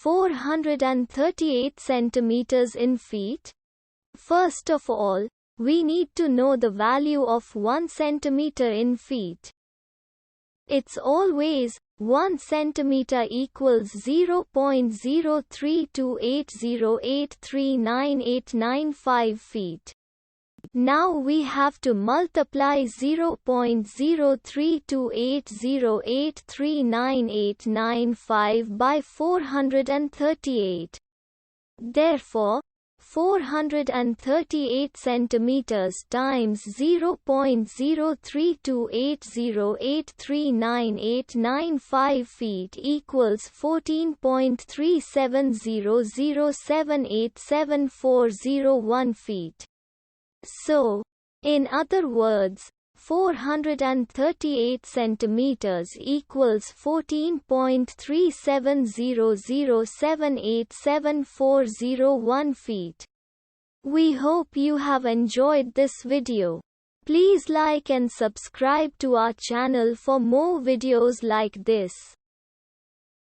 438 centimeters in feet? First of all, we need to know the value of 1 centimeter in feet. It's always 1 centimeter equals 0.03280839895 feet. Now we have to multiply 0.03280839895 by 438. Therefore, 438 centimeters times 0.03280839895 feet equals 14.3700787401 feet. So, in other words, 438 centimeters equals 14.3700787401 feet. We hope you have enjoyed this video. Please like and subscribe to our channel for more videos like this.